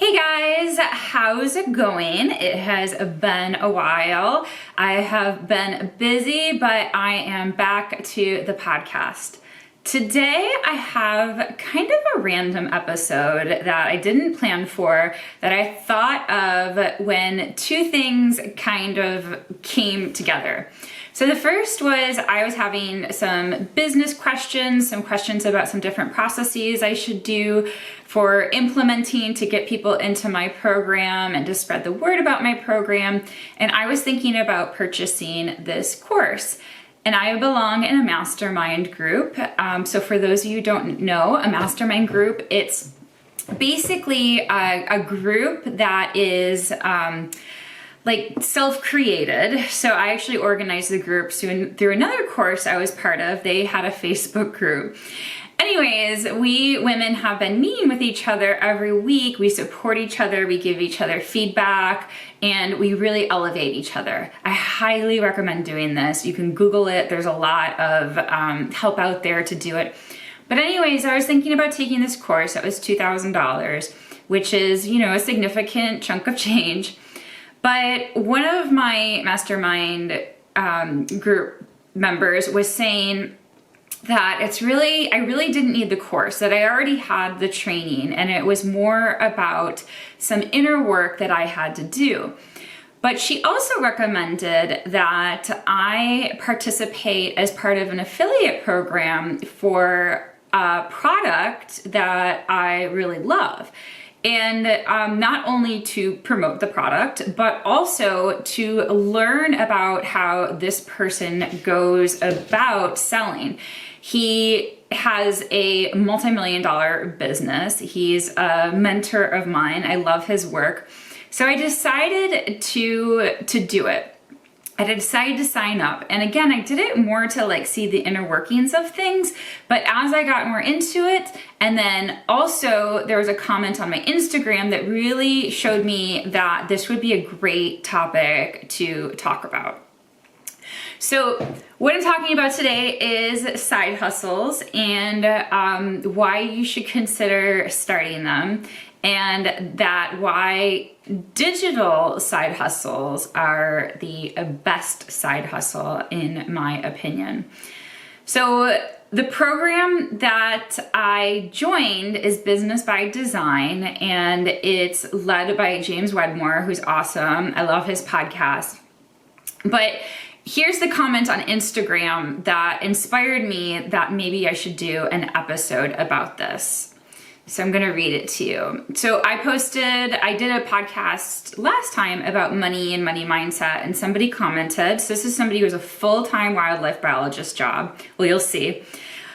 Hey guys, how's it going? It has been a while. I have been busy, but I am back to the podcast. Today I have kind of a random episode that I didn't plan for that I thought of when two things kind of came together. So the first was I was having some business questions, some questions about some different processes I should do for implementing to get people into my program and to spread the word about my program. And I was thinking about purchasing this course. And I belong in a mastermind group. So for those of you who don't know, a mastermind group, it's basically a group that is like self-created. So I actually organized the group through another course I was part of. They had a Facebook group. Anyways, we women have been meeting with each other every week. We support each other, we give each other feedback, and we really elevate each other. I highly recommend doing this. You can Google it. There's a lot of help out there to do it. But anyways, I was thinking about taking this course. That was $2,000, which is, a significant chunk of change. But one of my mastermind group members was saying that I really didn't need the course, that I already had the training, and it was more about some inner work that I had to do. But she also recommended that I participate as part of an affiliate program for a product that I really love. And not only to promote the product, but also to learn about how this person goes about selling. He has a multi-million-dollar business. He's a mentor of mine. I love his work. So I decided to do it. I decided to sign up. And again, I did it more to see the inner workings of things. But as I got more into it, and then also there was a comment on my Instagram that really showed me that this would be a great topic to talk about. So what I'm talking about today is side hustles and why you should consider starting them, and that why digital side hustles are the best side hustle in my opinion. So the program that I joined is Business by Design, and it's led by James Wedmore, who's awesome. I love his podcast. But here's the comment on Instagram that inspired me that maybe I should do an episode about this. So I'm gonna read it to you. So I did a podcast last time about money and money mindset, and somebody commented, so this is somebody who has a full-time wildlife biologist job. Well, you'll see.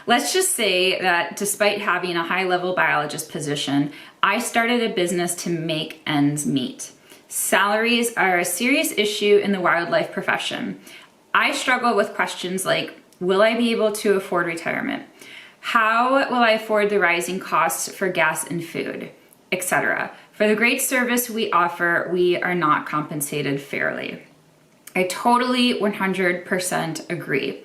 Let's just say that despite having a high-level biologist position, I started a business to make ends meet. Salaries are a serious issue in the wildlife profession. I struggle with questions like, will I be able to afford retirement? How will I afford the rising costs for gas and food, etc.? For the great service we offer, we are not compensated fairly. I totally 100% agree.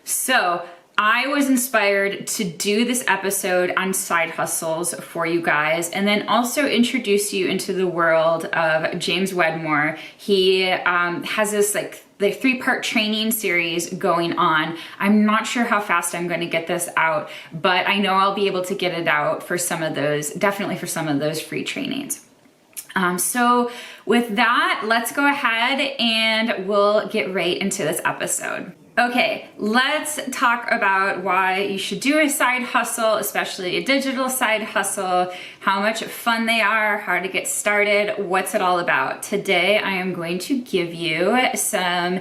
So I was inspired to do this episode on side hustles for you guys, and then also introduce you into the world of James Wedmore. He has this the 3-part training series going on. I'm not sure how fast I'm going to get this out, but I know I'll be able to get it out for some of those, definitely for some of those free trainings. So with that, let's go ahead and we'll get right into this episode. Okay, let's talk about why you should do a side hustle, especially a digital side hustle, how much fun they are, how to get started, what's it all about. Today, I am going to give you some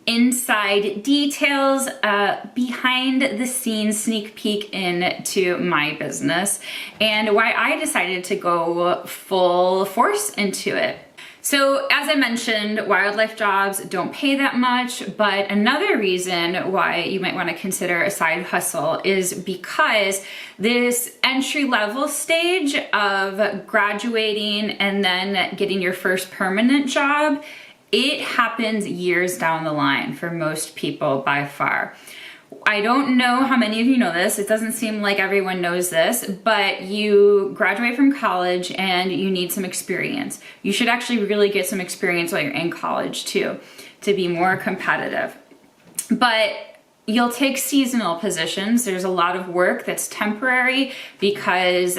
inside details, behind the scenes sneak peek into my business, and why I decided to go full force into it. So as I mentioned, wildlife jobs don't pay that much, but another reason why you might want to consider a side hustle is because this entry-level stage of graduating and then getting your first permanent job, it happens years down the line for most people by far. I don't know how many of you know this. It doesn't seem like everyone knows this, but you graduate from college and you need some experience. You should actually really get some experience while you're in college too, to be more competitive. But you'll take seasonal positions. There's a lot of work that's temporary because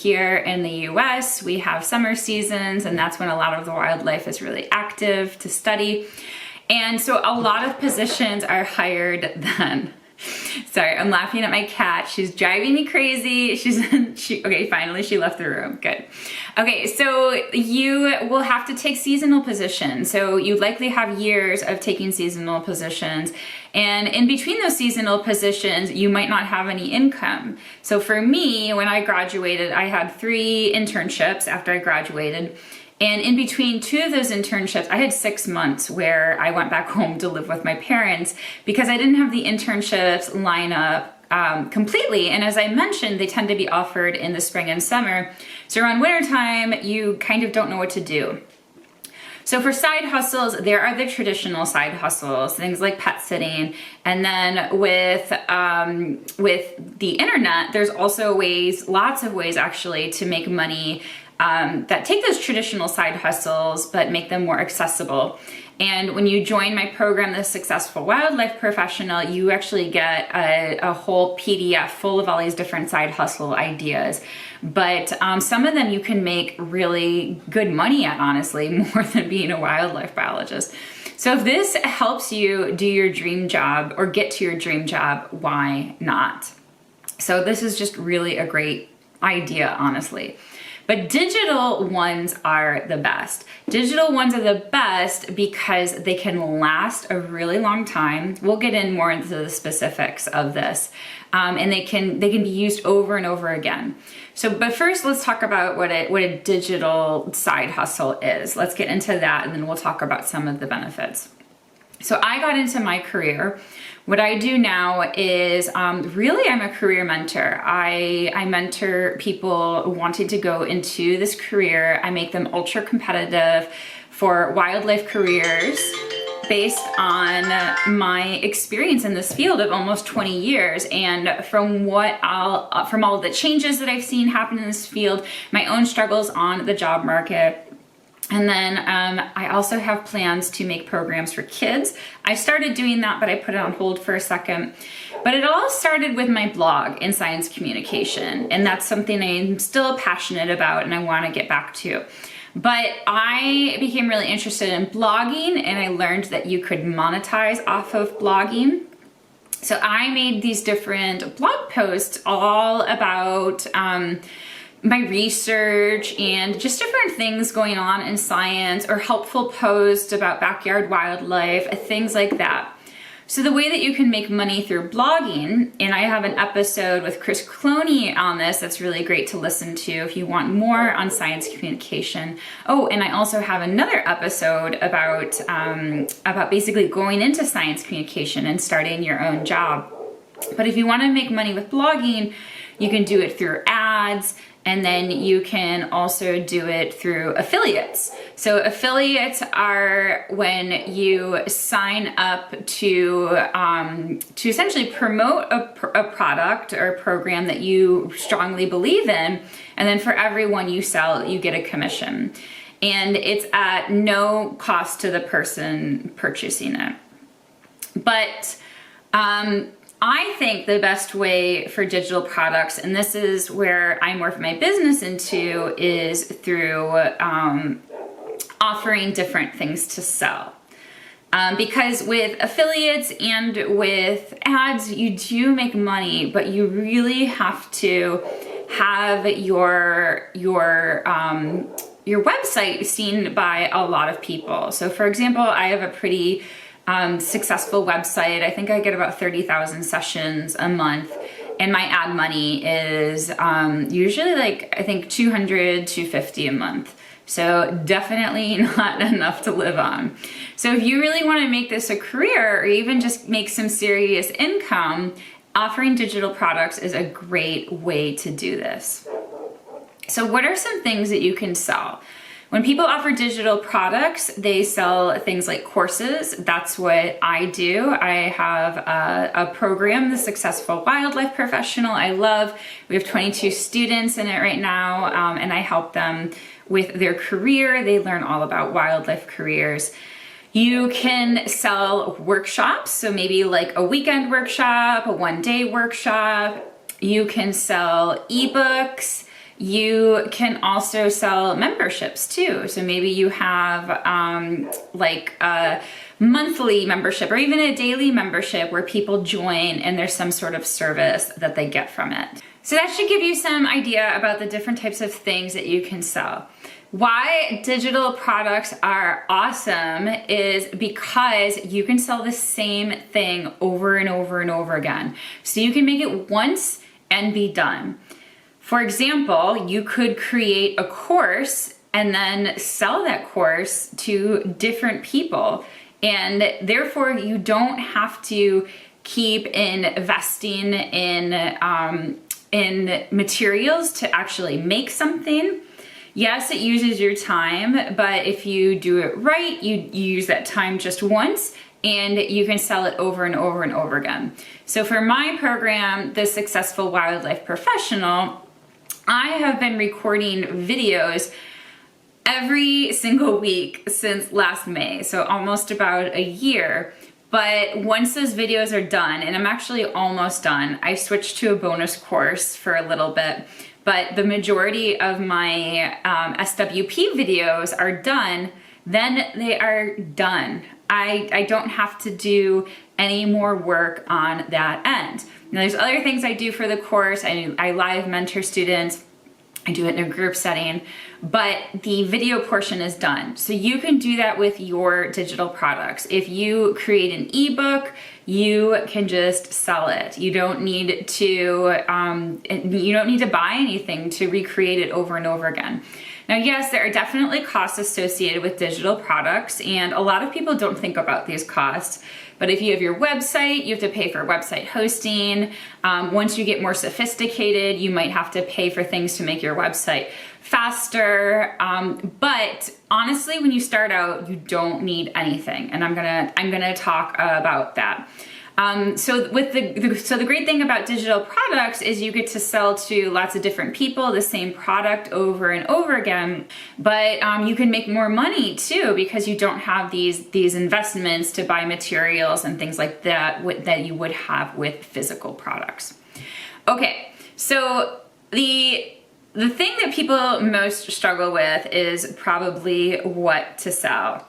here in the US, we have summer seasons, and that's when a lot of the wildlife is really active to study. And so a lot of positions are hired then. Sorry, I'm laughing at my cat. She's driving me crazy. Okay, finally she left the room. Good. Okay, so you will have to take seasonal positions. So you likely have years of taking seasonal positions. And in between those seasonal positions, you might not have any income. So for me, when I graduated, I had 3 internships after I graduated. And in between 2 of those internships, I had 6 months where I went back home to live with my parents because I didn't have the internships line up completely. And as I mentioned, they tend to be offered in the spring and summer. So around wintertime, you kind of don't know what to do. So for side hustles, there are the traditional side hustles, things like pet sitting. And then with the internet, there's also ways, lots of ways actually, to make money that take those traditional side hustles but make them more accessible. And when you join my program, The Successful Wildlife Professional, you actually get a whole PDF full of all these different side hustle ideas. But some of them you can make really good money at, honestly, more than being a wildlife biologist. So if this helps you do your dream job or get to your dream job, why not? So this is just really a great idea, honestly. But digital ones are the best. Digital ones are the best because they can last a really long time. We'll get in more into the specifics of this. And they can be used over and over again. So, but first let's talk about what a digital side hustle is. Let's get into that, and then we'll talk about some of the benefits. So I got into my career. What I do now is really I'm a career mentor. I mentor people wanting to go into this career. I make them ultra competitive for wildlife careers based on my experience in this field of almost 20 years. And from all the changes that I've seen happen in this field, my own struggles on the job market. And then I also have plans to make programs for kids. I started doing that, but I put it on hold for a second. But it all started with my blog in science communication. And that's something I'm still passionate about and I want to get back to. But I became really interested in blogging, and I learned that you could monetize off of blogging. So I made these different blog posts all about my research and just different things going on in science, or helpful posts about backyard wildlife, things like that. So the way that you can make money through blogging, and I have an episode with Chris Cloney on this that's really great to listen to if you want more on science communication. Oh, and I also have another episode about basically going into science communication and starting your own job. But if you want to make money with blogging, you can do it through ads, and then you can also do it through affiliates. So affiliates are when you sign up to essentially promote a product or a program that you strongly believe in, and then for everyone you sell, you get a commission. And it's at no cost to the person purchasing it. But I think the best way for digital products, and this is where I morph my business into, is through offering different things to sell. Because with affiliates and with ads, you do make money, but you really have to have your website seen by a lot of people. So for example, I have a pretty successful website. I think I get about 30,000 sessions a month, and my ad money is usually like, I think $200, $250 a month. So definitely not enough to live on. So if you really want to make this a career, or even just make some serious income, offering digital products is a great way to do this. So what are some things that you can sell? When people offer digital products, they sell things like courses. That's what I do. I have a program, the Successful Wildlife Professional, I love. We have 22 students in it right now, and I help them with their career. They learn all about wildlife careers. You can sell workshops, so maybe like a weekend workshop, a one-day workshop. You can sell ebooks. You can also sell memberships too. So maybe you have like a monthly membership or even a daily membership where people join and there's some sort of service that they get from it. So that should give you some idea about the different types of things that you can sell. Why digital products are awesome is because you can sell the same thing over and over and over again. So you can make it once and be done. For example, you could create a course and then sell that course to different people. And therefore, you don't have to keep investing in materials to actually make something. Yes, it uses your time, but if you do it right, you use that time just once and you can sell it over and over and over again. So for my program, the Successful Wildlife Professional, I have been recording videos every single week since last May, so almost about a year. But once those videos are done, and I'm actually almost done, I switched to a bonus course for a little bit, but the majority of my SWP videos are done, then they are done. I don't have to do any more work on that end. Now there's other things I do for the course. I live mentor students. I do it in a group setting, but the video portion is done. So you can do that with your digital products. If you create an ebook, you can just sell it. You don't need to buy anything to recreate it over and over again. Now, yes, there are definitely costs associated with digital products, and a lot of people don't think about these costs. But if you have your website, you have to pay for website hosting. Once you get more sophisticated, you might have to pay for things to make your website faster. But honestly, when you start out, you don't need anything, and I'm gonna talk about that. So the great thing about digital products is you get to sell to lots of different people the same product over and over again, but you can make more money too because you don't have these investments to buy materials and things like that that you would have with physical products. Okay, so the thing that people most struggle with is probably what to sell.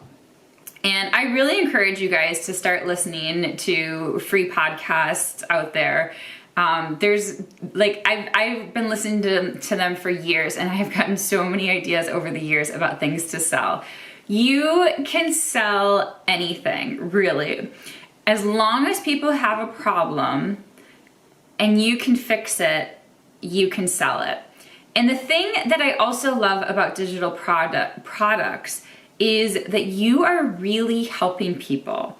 And I really encourage you guys to start listening to free podcasts out there. There's like, I've been listening to them for years, and I have gotten so many ideas over the years about things to sell. You can sell anything, really. As long as people have a problem and you can fix it, you can sell it. And the thing that I also love about digital products is that you are really helping people.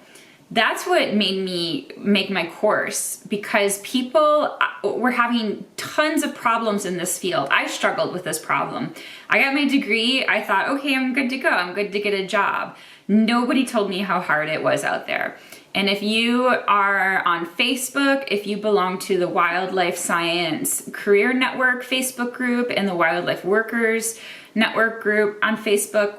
That's what made me make my course, because people were having tons of problems in this field. I struggled with this problem. I got my degree, I thought, okay, I'm good to go. I'm good to get a job. Nobody told me how hard it was out there. And if you are on Facebook, if you belong to the Wildlife Science Career Network Facebook group and the Wildlife Workers Network group on Facebook,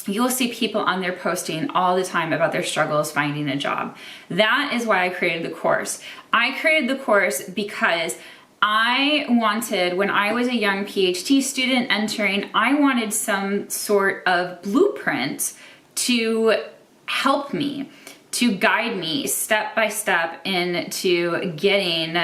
you'll see people on there posting all the time about their struggles finding a job. That is why I created the course. I created the course because I wanted, when I was a young PhD student entering, I wanted some sort of blueprint to help me, to guide me step by step into getting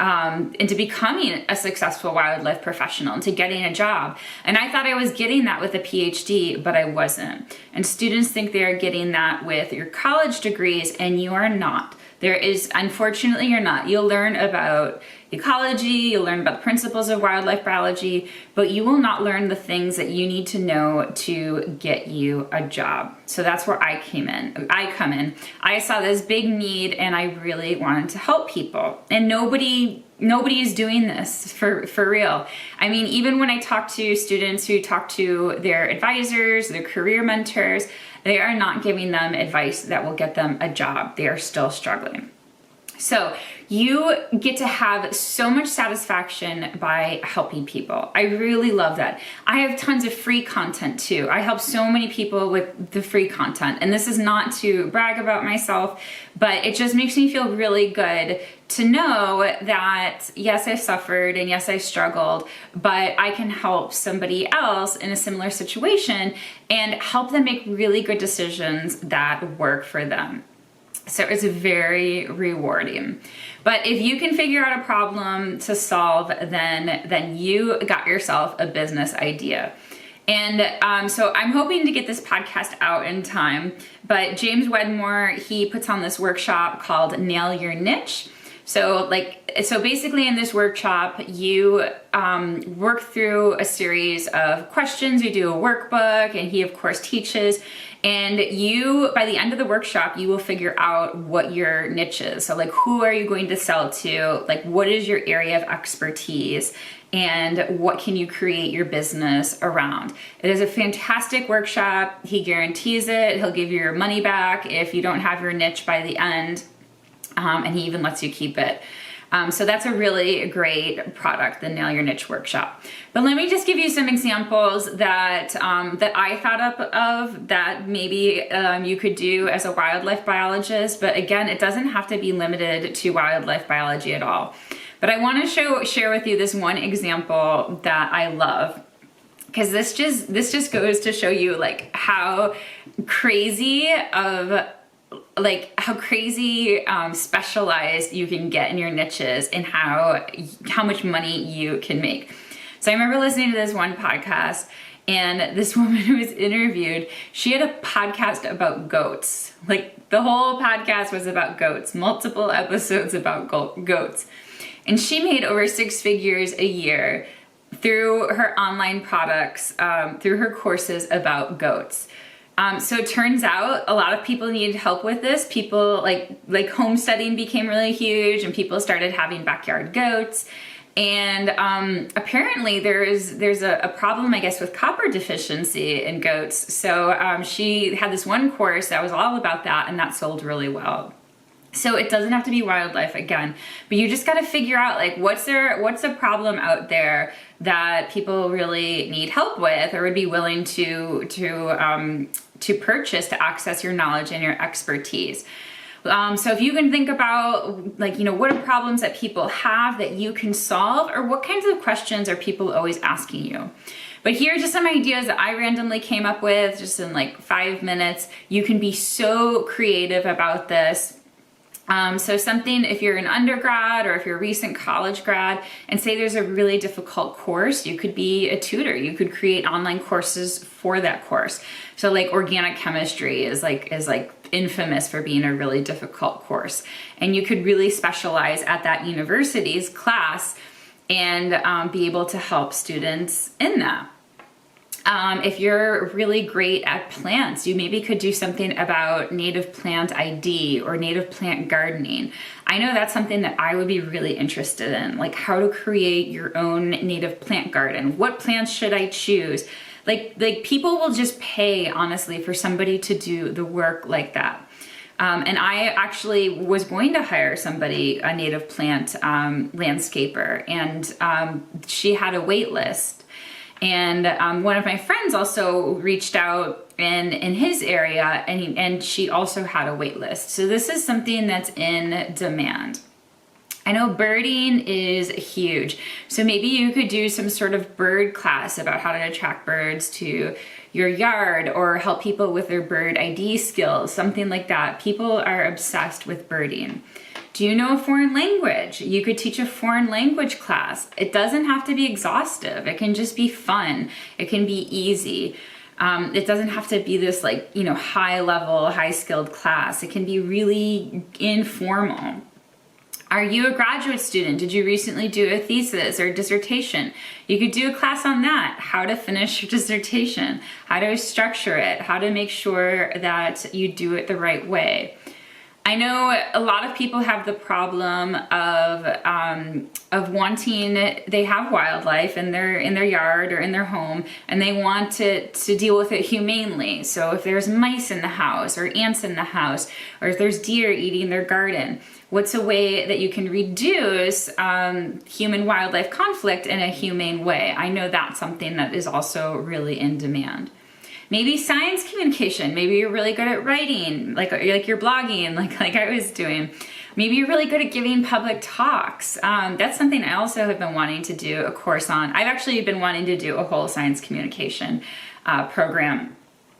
into becoming a successful wildlife professional, into getting a job. And I thought I was getting that with a PhD, but I wasn't. And students think they are getting that with your college degrees, and you are not. Unfortunately, you're not. You'll learn about ecology, you'll learn about the principles of wildlife biology, but you will not learn the things that you need to know to get you a job. So that's where I come in. I saw this big need, and I really wanted to help people. And nobody nobody is doing this for real. I mean, even when I talk to students who talk to their advisors, their career mentors, they are not giving them advice that will get them a job. They are still struggling. So you get to have so much satisfaction by helping people. I really love that. I have tons of free content too. I help so many people with the free content. And this is not to brag about myself, but it just makes me feel really good to know that yes, I suffered and yes, I struggled, but I can help somebody else in a similar situation and help them make really good decisions that work for them. So it's very rewarding. But if you can figure out a problem to solve, then you got yourself a business idea. And so I'm hoping to get this podcast out in time, but James Wedmore, he puts on this workshop called Nail Your Niche. So basically in this workshop, you work through a series of questions, you do a workbook, and he of course teaches, and you, by the end of the workshop, you will figure out what your niche is. So like, who are you going to sell to? Like, what is your area of expertise? And what can you create your business around? It is a fantastic workshop. He guarantees it. He'll give you your money back if you don't have your niche by the end. And he even lets you keep it. So that's a really great product, the Nail Your Niche workshop. But let me just give you some examples that I thought up of that maybe you could do as a wildlife biologist. But again, it doesn't have to be limited to wildlife biology at all. But I want to share with you this one example that I love, because this just goes to show you like how crazy specialized you can get in your niches and how much money you can make. So I remember listening to this one podcast, and this woman who was interviewed, she had a podcast about goats. Like the whole podcast was about goats, multiple episodes about goats. And she made over 6 figures a year through her online products, through her courses about goats. So it turns out a lot of people needed help with this. People like homesteading became really huge, and people started having backyard goats. And apparently there's a problem, I guess, with copper deficiency in goats. So she had this one course that was all about that, and that sold really well. So it doesn't have to be wildlife again, but you just got to figure out like what's a problem out there that people really need help with or would be willing to purchase to access your knowledge and your expertise. So if you can think about like, what are problems that people have that you can solve, or what kinds of questions are people always asking you? But here are just some ideas that I randomly came up with just in like 5 minutes. You can be so creative about this. So something, if you're an undergrad or if you're a recent college grad and say there's a really difficult course, you could be a tutor. You could create online courses for that course. So like organic chemistry is like infamous for being a really difficult course. And you could really specialize at that university's class and be able to help students in that. If you're really great at plants, you maybe could do something about native plant ID or native plant gardening. I know that's something that I would be really interested in, like how to create your own native plant garden. What plants should I choose? Like people will just pay, honestly, for somebody to do the work like that. And I actually was going to hire somebody, a native plant landscaper, and she had a wait list. And one of my friends also reached out in his area, and she also had a wait list. So this is something that's in demand. I know birding is huge. So maybe you could do some sort of bird class about how to attract birds to your yard or help people with their bird ID skills, something like that. People are obsessed with birding. Do you know a foreign language? You could teach a foreign language class. It doesn't have to be exhaustive. It can just be fun. It can be easy. It doesn't have to be this high level, high skilled class. It can be really informal. Are you a graduate student? Did you recently do a thesis or dissertation? You could do a class on that, how to finish your dissertation, how to structure it, how to make sure that you do it the right way. I know a lot of people have the problem of wanting, they have wildlife in their yard or in their home, and they want to deal with it humanely. So if there's mice in the house or ants in the house, or if there's deer eating their garden, what's a way that you can reduce human wildlife conflict in a humane way? I know that's something that is also really in demand. Maybe science communication. Maybe you're really good at writing, like you're blogging, like I was doing. Maybe you're really good at giving public talks. That's something I also have been wanting to do a course on. I've actually been wanting to do a whole science communication program.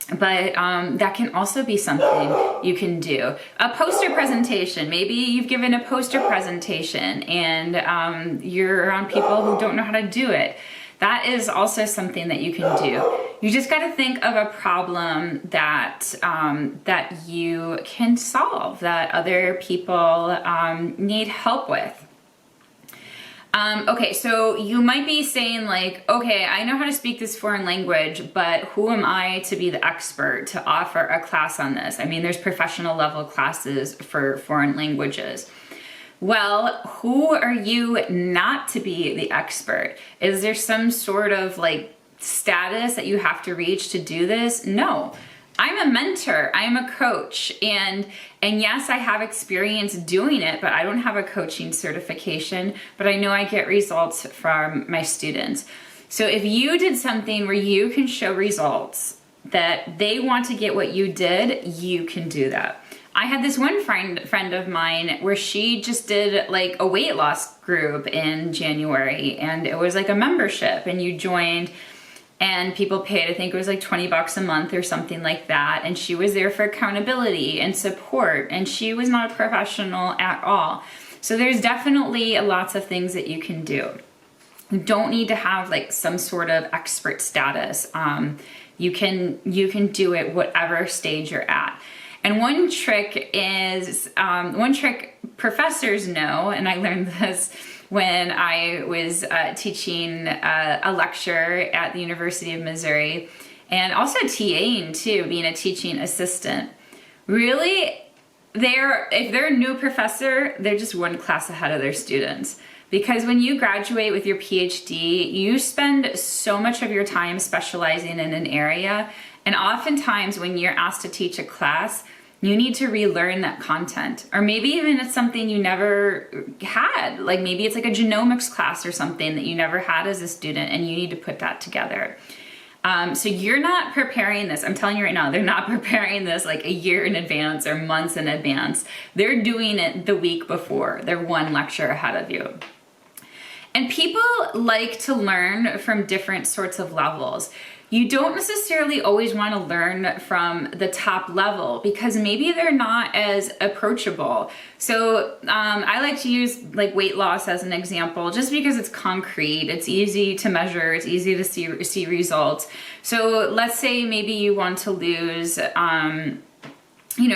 But that can also be something you can do. A poster presentation. Maybe you've given a poster presentation and you're around people who don't know how to do it. That is also something that you can do. You just got to think of a problem that that you can solve, that other people need help with. Okay, so you might be saying like, okay, I know how to speak this foreign language, but who am I to be the expert to offer a class on this? I mean, there's professional level classes for foreign languages. Well, who are you not to be the expert? Is there some sort of like status that you have to reach to do this? No. I'm a mentor, I'm a coach, and yes, I have experience doing it, but I don't have a coaching certification, but I know I get results from my students. So if you did something where you can show results that they want to get what you did, you can do that. I had this one friend of mine where she just did like a weight loss group in January, and it was like a membership, and you joined and people paid, I think it was like $20 a month or something like that. And she was there for accountability and support, and she was not a professional at all. So there's definitely lots of things that you can do. You don't need to have like some sort of expert status. You can do it whatever stage you're at. And one trick professors know, and I learned this when I was teaching a lecture at the University of Missouri, and also TAing too, being a teaching assistant. Really, if they're a new professor, they're just one class ahead of their students. Because when you graduate with your PhD, you spend so much of your time specializing in an area, and oftentimes when you're asked to teach a class, you need to relearn that content. Or maybe even it's something you never had. Like maybe it's like a genomics class or something that you never had as a student, and you need to put that together. So you're not preparing this. I'm telling you right now, they're not preparing this like a year in advance or months in advance. They're doing it the week before. They're one lecture ahead of you. And people like to learn from different sorts of levels. You don't necessarily always want to learn from the top level because maybe they're not as approachable. So I like to use like weight loss as an example, just because it's concrete, it's easy to measure, it's easy to see results. So let's say maybe you want to lose a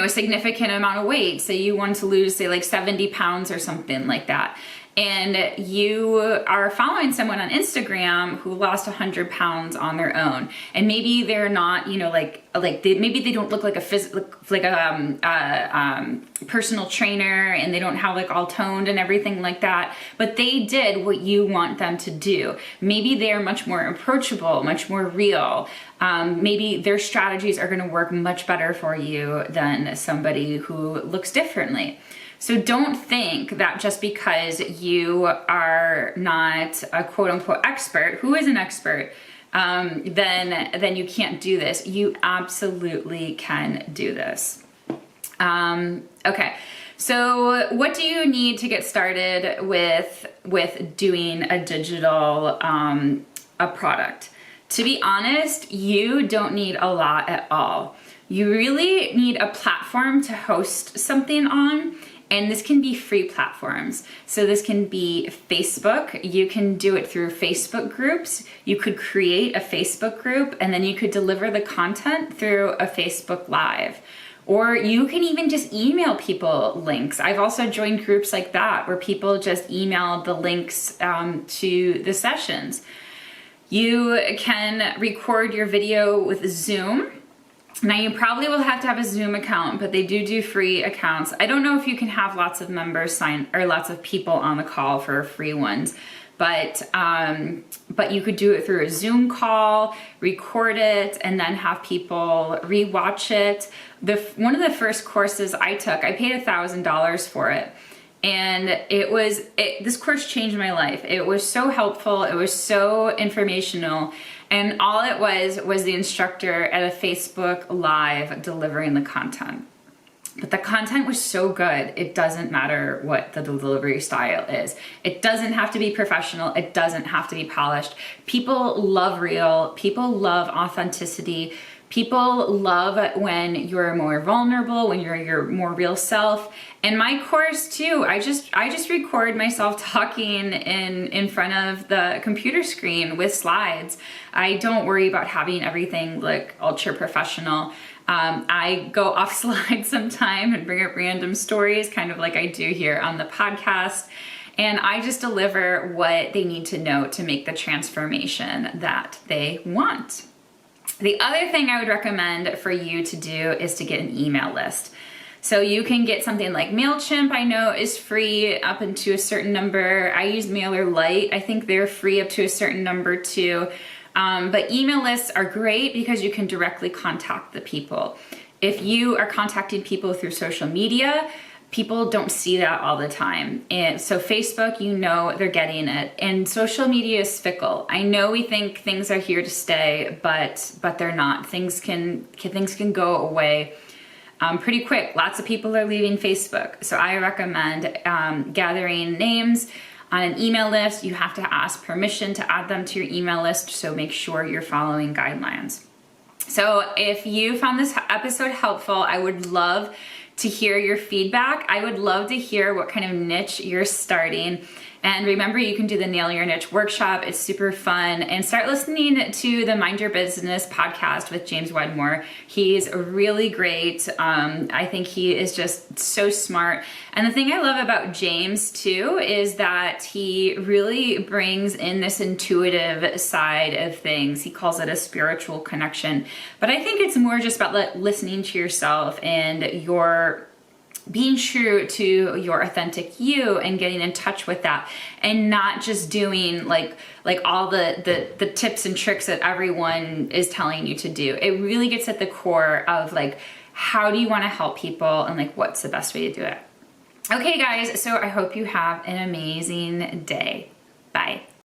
significant amount of weight. Say you want to lose, say, like 70 pounds or something like that. And you are following someone on Instagram who lost 100 pounds on their own. And maybe they're not, maybe they don't look like a personal trainer, and they don't have like all toned and everything like that, but they did what you want them to do. Maybe they are much more approachable, much more real. Maybe their strategies are gonna work much better for you than somebody who looks differently. So don't think that just because you are not a quote unquote expert, who is an expert, then you can't do this. You absolutely can do this. Okay, so what do you need to get started with doing a digital a product? To be honest, you don't need a lot at all. You really need a platform to host something on. And this can be free platforms. So this can be Facebook. You can do it through Facebook groups. You could create a Facebook group, and then you could deliver the content through a Facebook Live. Or you can even just email people links. I've also joined groups like that where people just email the links to the sessions. You can record your video with Zoom. Now you probably will have to have a Zoom account, but they do free accounts. I don't know if you can have lots of members sign or lots of people on the call for free ones, but you could do it through a Zoom call, record it, and then have people rewatch it. One of the first courses I took, I paid $1,000 for it. And this course changed my life. It was so helpful. It was so informational. And all it was the instructor at a Facebook Live delivering the content. But the content was so good, it doesn't matter what the delivery style is. It doesn't have to be professional. It doesn't have to be polished. People love real. People love authenticity. People love when you're more vulnerable, when you're your more real self. And my course too, I just record myself talking in front of the computer screen with slides. I don't worry about having everything like ultra professional. I go off slides sometime and bring up random stories, kind of like I do here on the podcast. And I just deliver what they need to know to make the transformation that they want. The other thing I would recommend for you to do is to get an email list. So you can get something like MailChimp, I know is free up into a certain number. I use MailerLite. I think they're free up to a certain number too. But email lists are great because you can directly contact the people. If you are contacting people through social media, people don't see that all the time. And so Facebook, you know they're getting it. And social media is fickle. I know we think things are here to stay, but they're not. Things can go away pretty quick. Lots of people are leaving Facebook. So I recommend gathering names on an email list. You have to ask permission to add them to your email list, so make sure you're following guidelines. So if you found this episode helpful, I would love to hear your feedback. I would love to hear what kind of niche you're starting. And remember, you can do the Nail Your Niche workshop. It's super fun. And start listening to the Mind Your Business podcast with James Wedmore. He's really great. I think he is just so smart. And the thing I love about James too is that he really brings in this intuitive side of things. He calls it a spiritual connection. But I think it's more just about listening to yourself and your being true to your authentic you and getting in touch with that, and not just doing like all the tips and tricks that everyone is telling you to do. It really gets at the core of like, how do you want to help people and like what's the best way to do it. Okay guys, so I hope you have an amazing day.